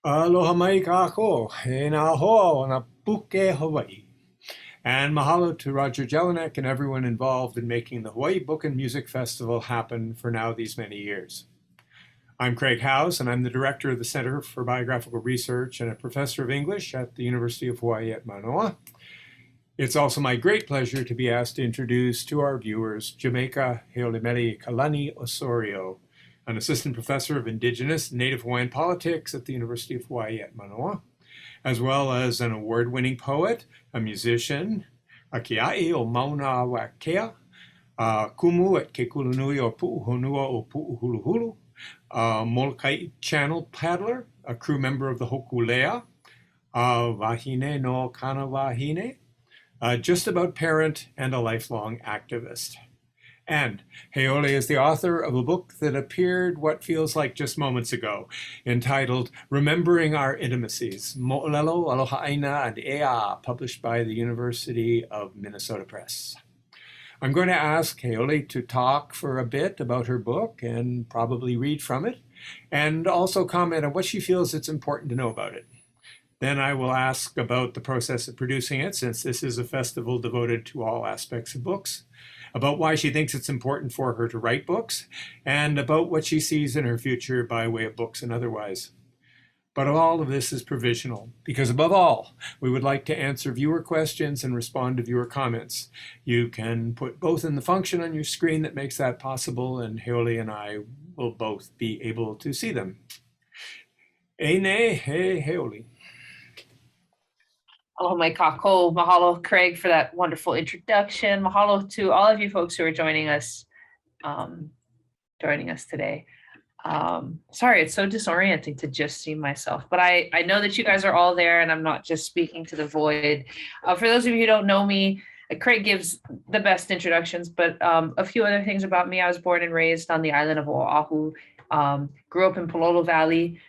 Aloha mai kako, e nā hoa o nā puke Hawaii. And mahalo to Roger Jelinek and everyone involved in making the Hawaii Book and Music Festival happen for now these many years. I'm Craig Howes, and I'm the director of the Center for Biographical Research and a professor of English at the University of Hawai'i at Manoa. It's also my great pleasure to be asked to introduce to our viewers Jamaica Heolimeleikalani Osorio, an assistant professor of Indigenous and Native Hawaiian politics at the University of Hawai'i at Manoa, as well as an award-winning poet, a musician, a kia'i o Mauna Wakea, kumu at Kekulunui o Pu'uhonua o Pu'uhuluhulu, a Molokai Channel paddler, a crew member of the Hokulea, a Wahine no Kana Wahine, just about parent and a lifelong activist. And Heole is the author of a book that appeared what feels like just moments ago, entitled Remembering Our Intimacies, Mo'olelo, Aloha ʻāina, and ʻea, published by the University of Minnesota Press. I'm going to ask Heole to talk for a bit about her book and probably read from it, and also comment on what she feels it's important to know about it. Then I will ask about the process of producing it, since this is a festival devoted to all aspects of books, about why she thinks it's important for her to write books, and about what she sees in her future by way of books and otherwise. But all of this is provisional, because above all, we would like to answer viewer questions and respond to viewer comments. You can put both in the function on your screen that makes that possible, and Heole and I will both be able to see them. Eine he Heole. Aloha mai kako. Mahalo, Craig, for that wonderful introduction. Mahalo to all of you folks who are joining us today. Sorry, it's so disorienting to just see myself, but I know that you guys are all there and I'm not just speaking to the void. For those of you who don't know me, Craig gives the best introductions, but a few other things about me. I was born and raised on the island of Oahu, grew up in Pālolo Valley,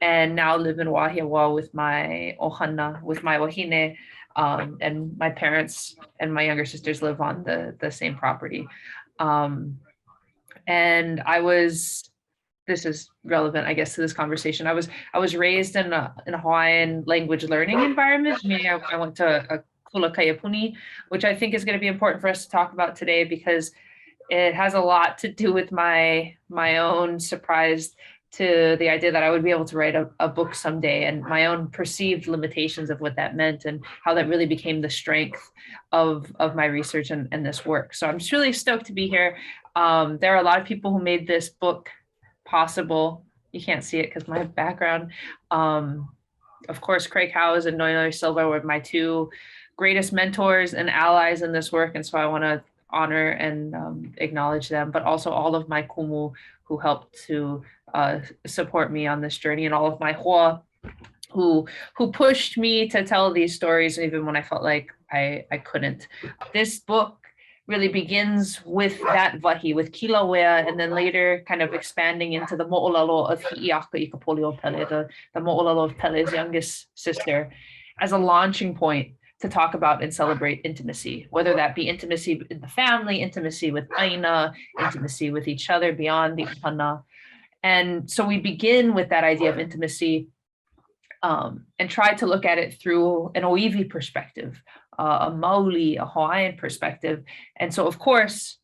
and now live in Wahiawa with my ohana, with my wahine, and my parents and my younger sisters live on the same property. And this is relevant, I guess, to this conversation. I was raised in a Hawaiian language learning environment, meaning I went to a kula kaiapuni, which I think is going to be important for us to talk about today because it has a lot to do with my own surprise to the idea that I would be able to write a book someday, and my own perceived limitations of what that meant and how that really became the strength of my research and this work. So I'm just really stoked to be here. There are a lot of people who made this book possible. You can't see it because my background. Of course, Craig Howes and Noelori Silva were my two greatest mentors and allies in this work, and so I want to honor and acknowledge them, but also all of my kumu who helped to support me on this journey, and all of my hoa who pushed me to tell these stories even when I felt like I couldn't. This book really begins with that wahi, with Kilauea, and then later kind of expanding into the mo'olelo of Hi'iaka i Kapoli o Pele, the mo'olelo of Pele's youngest sister, as a launching point to talk about and celebrate intimacy, whether that be intimacy in the family, intimacy with ʻāina, intimacy with each other beyond the ohana. And so we begin with that idea of intimacy and try to look at it through an Oiwi perspective, a Maoli, a Hawaiian perspective. And so, of course,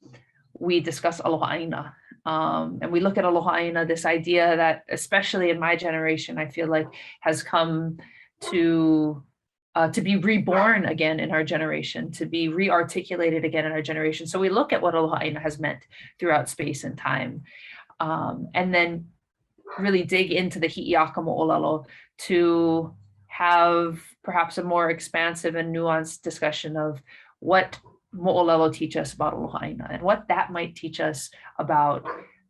we discuss aloha ʻāina. And we look at aloha ʻāina, this idea that, especially in my generation, I feel like has come to be reborn again in our generation, to be re-articulated again in our generation. So we look at what aloha ʻāina has meant throughout space and time. And then really dig into the hi'iaka mo'olelo to have perhaps a more expansive and nuanced discussion of what mo'olelo teach us about aloha ʻāina and what that might teach us about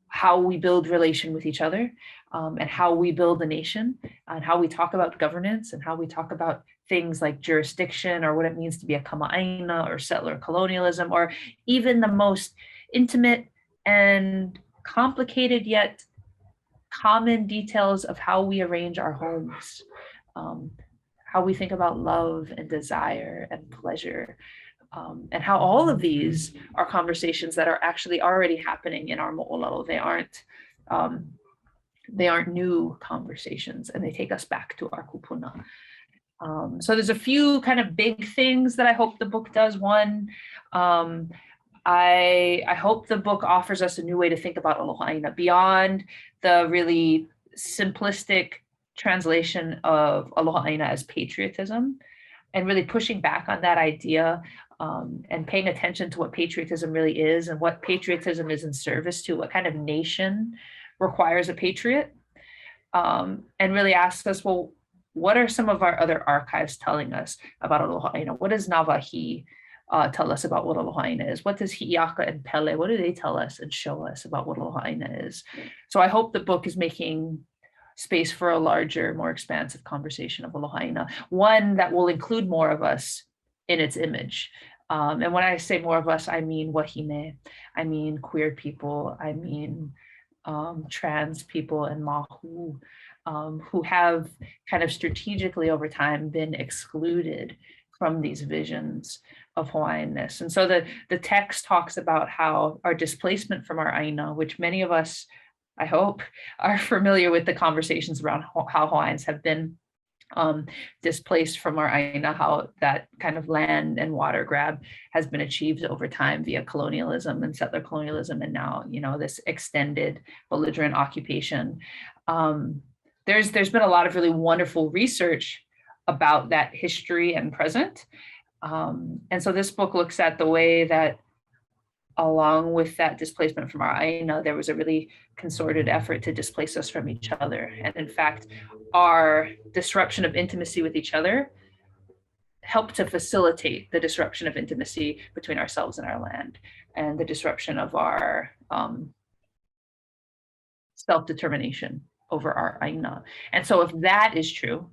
how we build relation with each other, and how we build a nation, and how we talk about governance, and how we talk about things like jurisdiction, or what it means to be a kama'aina, or settler colonialism, or even the most intimate and complicated yet common details of how we arrange our homes, how we think about love and desire and pleasure, and how all of these are conversations that are actually already happening in our mo'olelo. they aren't new conversations, and they take us back to our kupuna. So there's a few kind of big things that I hope the book does. One, I hope the book offers us a new way to think about aloha ʻāina beyond the really simplistic translation of aloha ʻāina as patriotism, and really pushing back on that idea, and paying attention to what patriotism really is and what patriotism is in service to, what kind of nation requires a patriot, and really ask us, well, what are some of our other archives telling us about aloha ʻāina? What does Navahi tell us about what aloha ʻāina is? What does iaka and Pele, what do they tell us and show us about what aloha ʻāina is? So I hope the book is making space for a larger, more expansive conversation of aloha ʻāina, one that will include more of us in its image. And when I say more of us, I mean wahine, I mean queer people, I mean trans people and mahu, who have kind of strategically over time been excluded from these visions of Hawaiianness. And so the text talks about how our displacement from our ʻāina, which many of us, I hope, are familiar with the conversations around how Hawaiians have been displaced from our ʻāina, how that kind of land and water grab has been achieved over time via colonialism and settler colonialism, and now, you know, this extended belligerent occupation. There's been a lot of really wonderful research about that history and present. And so this book looks at the way that, along with that displacement from our ʻāina, there was a really concerted effort to displace us from each other. And in fact, our disruption of intimacy with each other helped to facilitate the disruption of intimacy between ourselves and our land, and the disruption of our self-determination over our ʻāina. And so if that is true,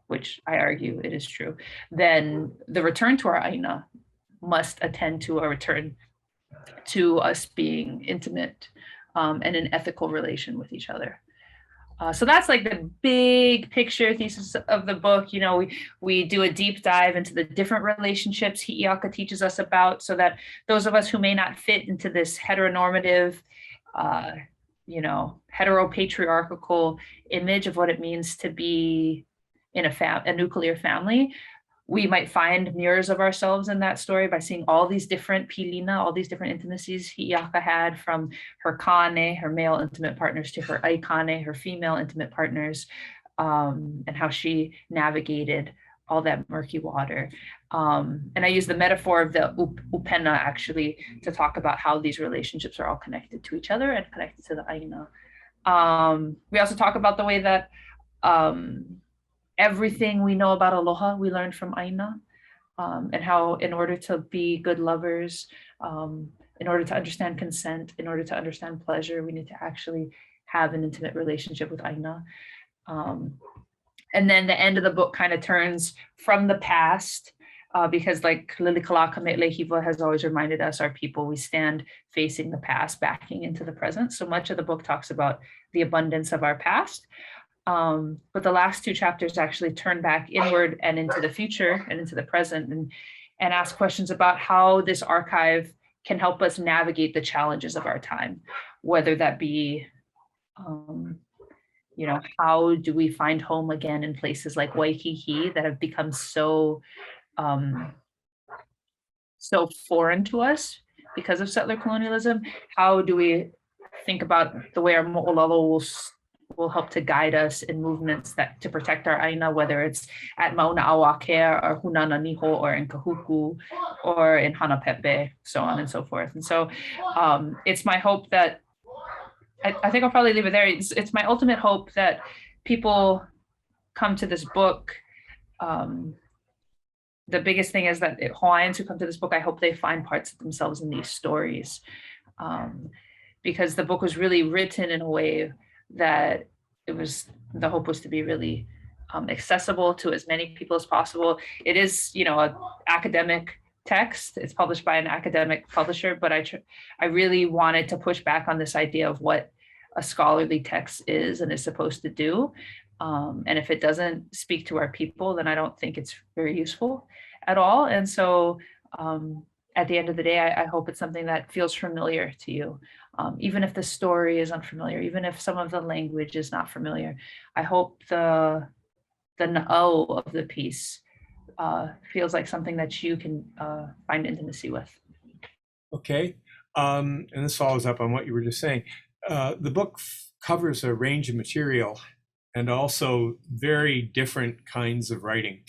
which I argue it is true, then the return to our ʻāina must attend to a return to us being intimate and in ethical relation with each other. So that's like the big picture thesis of the book. You know, we do a deep dive into the different relationships iaka teaches us about, so that those of us who may not fit into this heteronormative, you know, heteropatriarchal image of what it means to be in a nuclear family, we might find mirrors of ourselves in that story by seeing all these different pilina, all these different intimacies iaka had, from her kane, her male intimate partners, to her aikane, her female intimate partners, and how she navigated all that murky water. And I use the metaphor of the upena actually to talk about how these relationships are all connected to each other and connected to the ʻāina. We also talk about the way that everything we know about aloha, we learned from ʻāina, and how in order to be good lovers, in order to understand consent, in order to understand pleasure, we need to actually have an intimate relationship with ʻāina. And then the end of the book kind of turns from the past, because like Lilikalaka Me'lehiva has always reminded us, our people, we stand facing the past, backing into the present. So much of the book talks about the abundance of our past. But the last two chapters actually turn back inward and into the future and into the present, and ask questions about how this archive can help us navigate the challenges of our time, whether that be, you know, how do we find home again in places like Waikiki that have become so foreign to us because of settler colonialism? How do we think about the way our mo'olelo will help to guide us in movements that to protect our ʻāina, whether it's at Mauna Awakea or Hunana Niho or in Kahuku or in Hanapepe, so on and so forth. And so it's my hope that, I think I'll probably leave it there. It's my ultimate hope that people come to this book. The biggest thing is that Hawaiians who come to this book, I hope they find parts of themselves in these stories, because the book was really written in a way that the hope was to be really accessible to as many people as possible. It is, you know, an academic text. It's published by an academic publisher, but I really wanted to push back on this idea of what a scholarly text is and is supposed to do. And if it doesn't speak to our people, then I don't think it's very useful at all. And so at the end of the day, I hope it's something that feels familiar to you. Even if the story is unfamiliar, even if some of the language is not familiar, I hope the na'au of the piece feels like something that you can find intimacy with. Okay, and this follows up on what you were just saying. The book covers a range of material and also very different kinds of writing.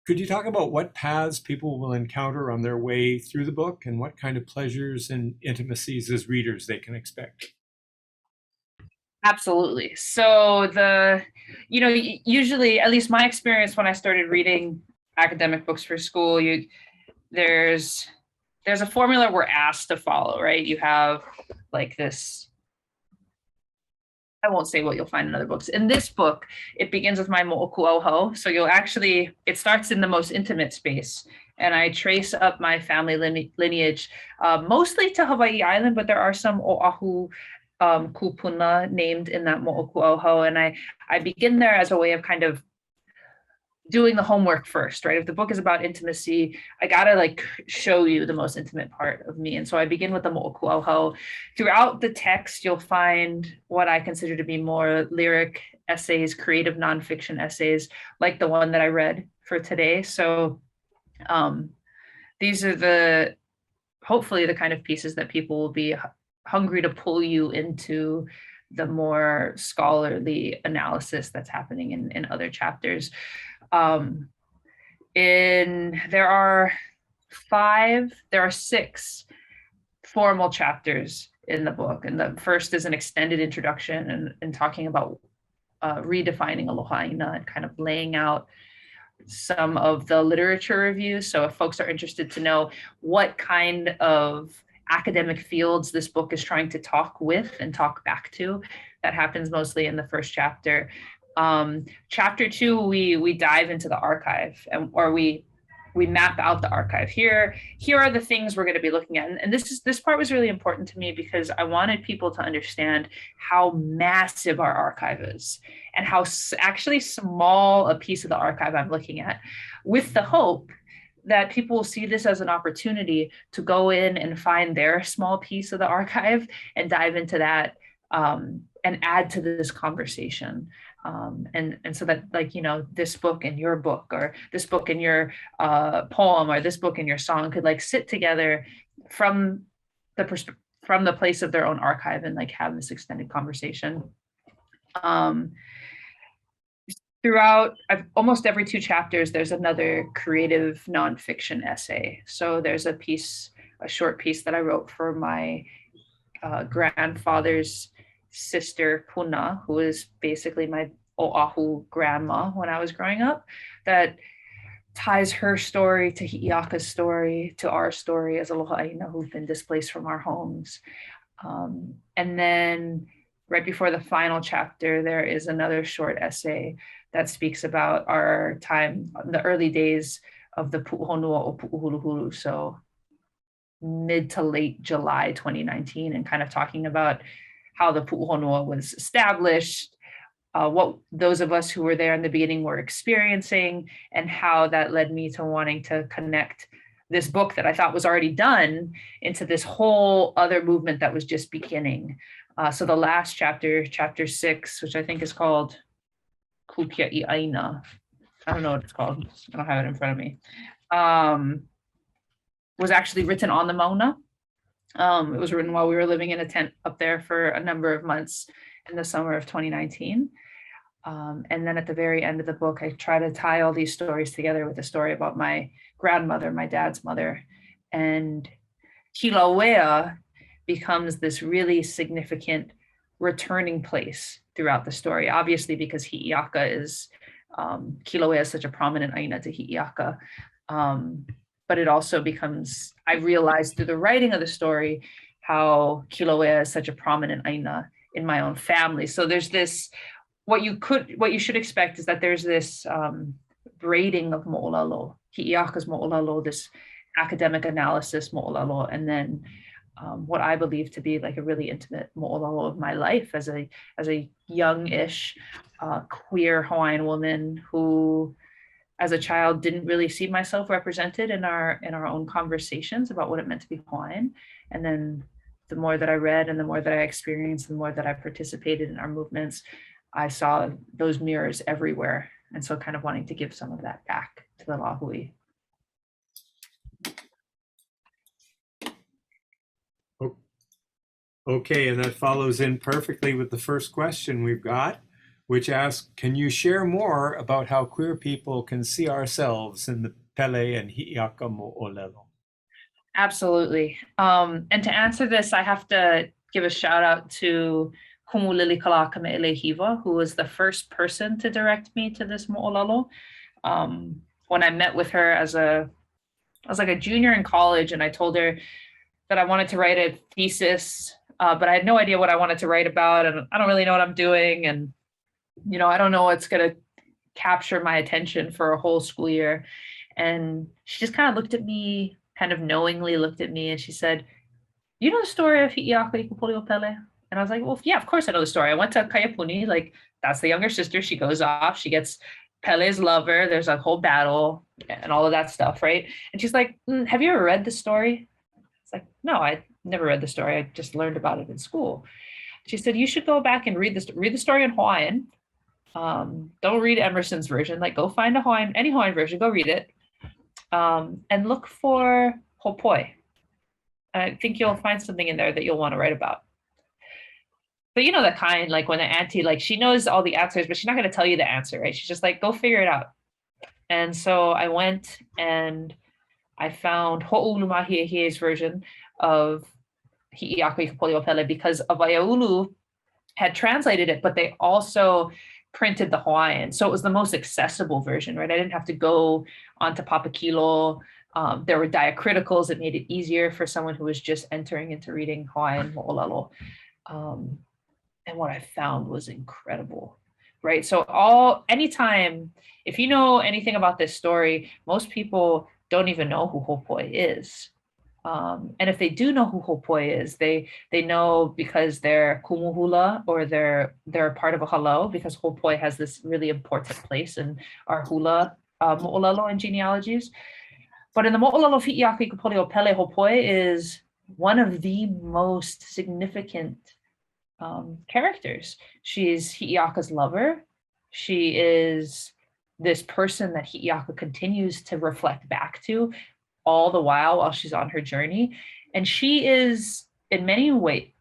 Could you talk about what paths people will encounter on their way through the book and what kind of pleasures and intimacies as readers they can expect? Absolutely. So usually, at least my experience when I started reading academic books for school, there's a formula we're asked to follow, right? You have like this, I won't say what you'll find in other books. In this book, it begins with my mo'okuauhau. So it starts in the most intimate space. And I trace up my family lineage, mostly to Hawaii Island, but there are some oahu kupuna named in that mo'okuauhau. And I begin there as a way of kind of doing the homework first, right? If the book is about intimacy, I gotta like show you the most intimate part of me. And so I begin with the mo'okuauhau. Throughout the text, you'll find what I consider to be more lyric essays, creative nonfiction essays, like the one that I read for today. So these are hopefully the kind of pieces that people will be hungry to pull you into the more scholarly analysis that's happening in other chapters. There are 6 formal chapters in the book. And the first is an extended introduction and talking about redefining aloha ʻāina and kind of laying out some of the literature reviews. So if folks are interested to know what kind of academic fields this book is trying to talk with and talk back to, that happens mostly in the first chapter. Chapter 2, we dive into the archive, or we map out the archive. Here are the things we're going to be looking at, and this part was really important to me because I wanted people to understand how massive our archive is and how actually small a piece of the archive I'm looking at, with the hope that people will see this as an opportunity to go in and find their small piece of the archive and dive into that and add to this conversation. And so that, like, this book and your book, or this book and your poem, or this book and your song could like sit together from the place of their own archive and like have this extended conversation. Throughout almost every 2 chapters, there's another creative nonfiction essay. So there's a short piece that I wrote for my grandfather's sister, Puna, who is basically my Oahu grandma when I was growing up, that ties her story to Hi'iaka's story, to our story as aloha ʻāina who've been displaced from our homes. And then right before the final chapter, there is another short essay that speaks about our time, the early days of the pu'uhonua o pu'uhuluhulu, so mid to late July 2019, and kind of talking about how the pu'uhonua was established, what those of us who were there in the beginning were experiencing, and how that led me to wanting to connect this book that I thought was already done into this whole other movement that was just beginning. So the last chapter, chapter 6, which I think is called Kupia'i ʻāina, I don't know what it's called, I don't have it in front of me, was actually written on the Mauna. It was written while we were living in a tent up there for a number of months in the summer of 2019. And then at the very end of the book, I try to tie all these stories together with a story about my grandmother, my dad's mother. And Kilauea becomes this really significant returning place throughout the story, obviously because Hi'iaka is, Kilauea is such a prominent ʻāina to Hi'iaka. But it also becomes, I realized through the writing of the story, how Kilauea is such a prominent ʻāina in my own family. So there's this, what you should expect is that there's this braiding of mo'olelo, Hi'iaka's mo'olelo, this academic analysis mo'olelo, and then what I believe to be like a really intimate mo'olelo of my life as a young-ish queer Hawaiian woman who as a child, didn't really see myself represented in our own conversations about what it meant to be Hawaiian. And then the more that I read and the more that I experienced, the more that I participated in our movements, I saw those mirrors everywhere. And so kind of wanting to give some of that back to the Lahui. Okay, and that follows in perfectly with the first question we've got, which asks, can you share more about how queer people can see ourselves in the Pele and Hi'iaka Mo'olelo? Absolutely. And to answer this, I have to give a shout out to Kumu Kahua, who was the first person to direct me to this mo'olelo. When I met with her I was like a junior in college, and I told her that I wanted to write a thesis, but I had no idea what I wanted to write about, and I don't really know what I'm doing, and I don't know what's going to capture my attention for a whole school year. And she just kind of looked at me, kind of knowingly looked at me, and she said, "You know the story of Hi'iaka i Kupolio Pele?" And I was like, well, yeah, of course I know the story. I went to Kaiapuni, like that's the younger sister. She goes off, she gets Pele's lover. There's a whole battle and all of that stuff, right? And she's like, have you ever read the story? It's like, no, I never read the story. I just learned about it in school. She said, you should go back and read the story in Hawaiian. Don't read Emerson's version. Like, go find any Hawaiian version, go read it. And look for hopoi. I think you'll find something in there that you'll want to write about. But you know the kind, like when the auntie, like she knows all the answers, but she's not going to tell you the answer, right? She's just like, go figure it out. And so I went and I found Ho'olumahiehie's version of Hi'iaka i Kupolio Pele because Avaiaulu had translated it, but they also printed the Hawaiian. So it was the most accessible version, right? I didn't have to go onto Papakilo. There were diacriticals that made it easier for someone who was just entering into reading Hawaiian mo'olelo. And what I found was incredible, right? So anytime, if you know anything about this story, most people don't even know who hopoi is. And if they do know who hopoi is, they know because they're kumuhula or they're a part of a halau, because hopoi has this really important place in our hula mo'olelo and genealogies. But in the mo'olelo of Hi'iaka i Kupolio Pele, hopoi is one of the most significant characters. She's Hi'iaka's lover. She is this person that Hi'iaka continues to reflect back to all the while she's on her journey. And she is in many ways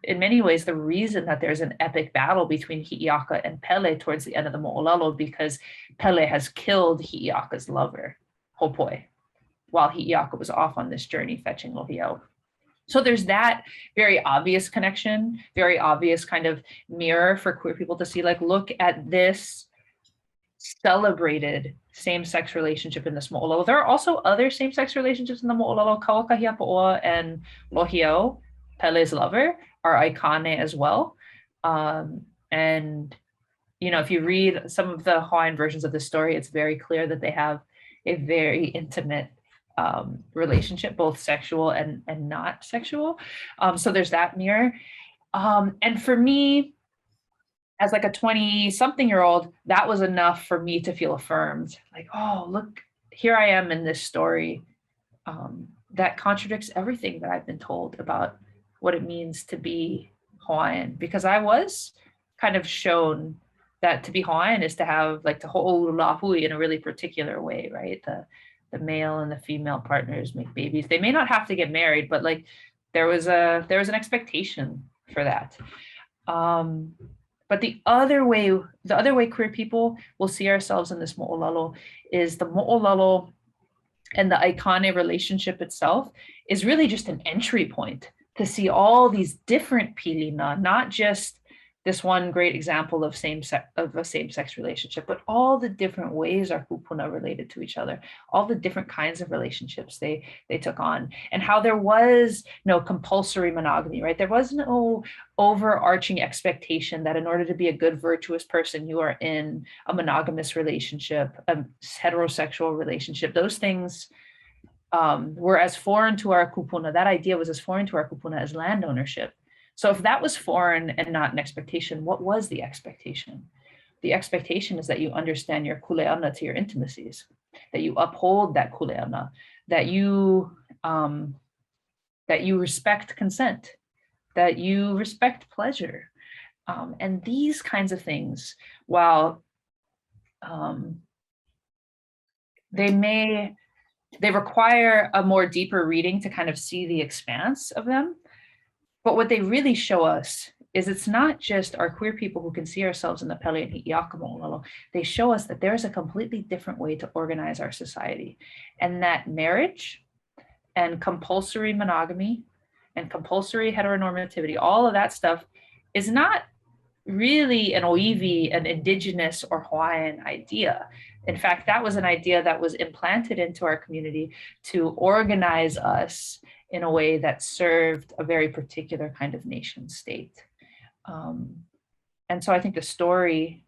the reason that there's an epic battle between Hi'iaka and Pele towards the end of the mo'olelo, because Pele has killed Hi'iaka's lover, hopoi, while Hi'iaka was off on this journey fetching lohiau. So there's that very obvious connection, very obvious kind of mirror for queer people to see, like, look at this celebrated same-sex relationship in this mo'olelo. There are also other same-sex relationships in the mo'olelo. Kauakahiapo'oa and lohiau, Pele's lover, are aikane as well. And, if you read some of the Hawaiian versions of the story, it's very clear that they have a very intimate relationship, both sexual and not sexual. So there's that mirror. And for me, as like a 20-something-year-old, that was enough for me to feel affirmed. Like, oh, look, here I am in this story that contradicts everything that I've been told about what it means to be Hawaiian. Because I was kind of shown that to be Hawaiian is to have like to ho'olulahui in a really particular way, right? The male and the female partners make babies. They may not have to get married, but like there was an expectation for that. But the other way queer people will see ourselves in this mo'olelo is the mo'olelo and the aikane relationship itself is really just an entry point to see all these different pilina, not just this one great example of a same-sex relationship, but all the different ways our kupuna related to each other, all the different kinds of relationships they took on, and how there was no compulsory monogamy, right? There was no overarching expectation that in order to be a good, virtuous person, you are in a monogamous relationship, a heterosexual relationship. Those things were as foreign to our kupuna. That idea was as foreign to our kupuna as land ownership. So if that was foreign and not an expectation, what was the expectation? the expectation is that you understand your kuleana to your intimacies, that you uphold that kuleana, that you respect consent, that you respect pleasure. And these kinds of things, while they require a more deeper reading to kind of see the expanse of them, but what they really show us is it's not just our queer people who can see ourselves in the pele and iaka mo'olelo. They show us that there's a completely different way to organize our society, and that marriage and compulsory monogamy and compulsory heteronormativity, all of that stuff is not really an Oiwi, an Indigenous or Hawaiian idea. In fact, that was an idea that was implanted into our community to organize us in a way that served a very particular kind of nation state. And so I think the story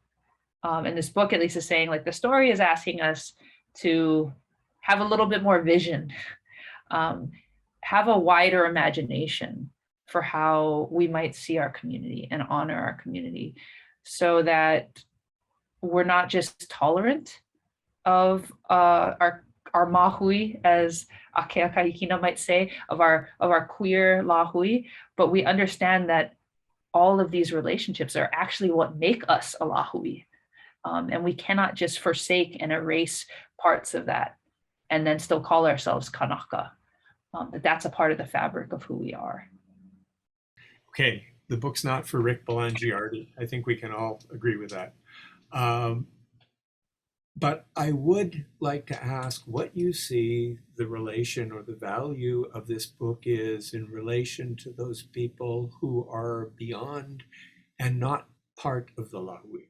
in this book, at least, is saying, like, the story is asking us to have a little bit more vision, have a wider imagination for how we might see our community and honor our community, so that we're not just tolerant of our mahui, as Akea Kahikina might say, of our queer lahui, but we understand that all of these relationships are actually what make us a lahui. And we cannot just forsake and erase parts of that and then still call ourselves kanaka. That's a part of the fabric of who we are. Okay, the book's not for Rick Belangiardi. I think we can all agree with that. But I would like to ask what you see the relation or the value of this book is in relation to those people who are beyond and not part of the lahui.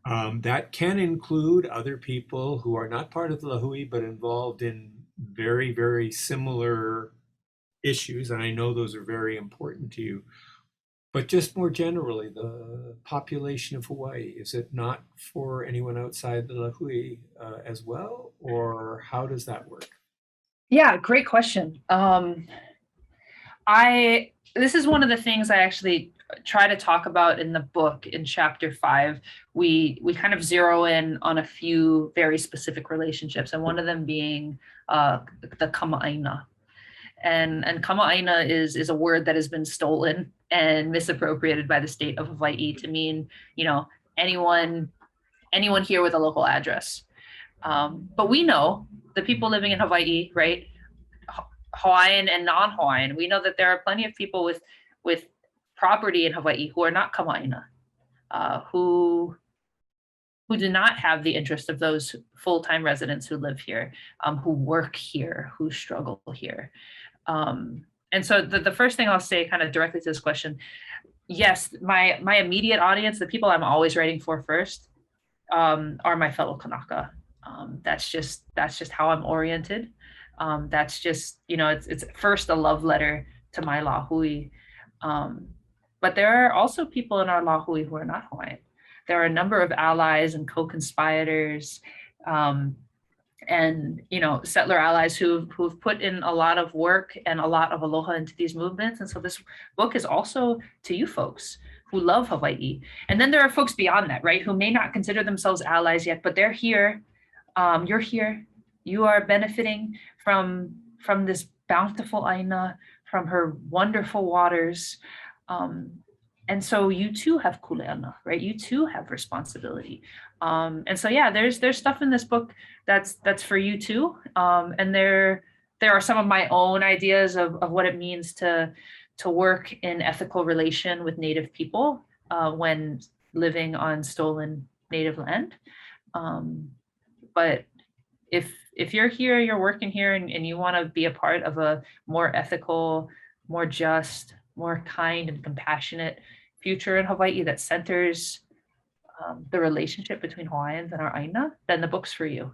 That can include other people who are not part of the lahui, but involved in very, very similar issues. And I know those are very important to you. But just more generally, the population of Hawaii, is it not for anyone outside the lahui as well? Or how does that work? Yeah, great question. This is one of the things I actually try to talk about in the book. In chapter 5, we kind of zero in on a few very specific relationships, and one of them being the kama'aina. And kama'aina is a word that has been stolen and misappropriated by the state of Hawaii to mean, anyone here with a local address. But we know the people living in Hawaii, right? Hawaiian and non-Hawaiian. We know that there are plenty of people with property in Hawaii who are not kama'aina, who do not have the interest of those full-time residents who live here, who work here, who struggle here. And so the first thing I'll say, kind of directly to this question, yes, my immediate audience, the people I'm always writing for first, are my fellow Kanaka. That's just how I'm oriented. That's just, it's first a love letter to my lahui. But there are also people in our lahui who are not Hawaiian. There are a number of allies and co-conspirators, and settler allies who've put in a lot of work and a lot of aloha into these movements. And so this book is also to you folks who love Hawaii. And then there are folks beyond that, right, who may not consider themselves allies yet, but they're here. You're here. You are benefiting from this bountiful ʻāina, from her wonderful waters. And so you too have kuleana, right? You too have responsibility. And so, yeah, there's stuff in this book that's for you too. And there are some of my own ideas of what it means to work in ethical relation with Native people when living on stolen Native land. But if you're here, you're working here, and you want to be a part of a more ethical, more just, more kind and compassionate future in Hawaii that centers the relationship between Hawaiians and our ʻāina, then the book's for you.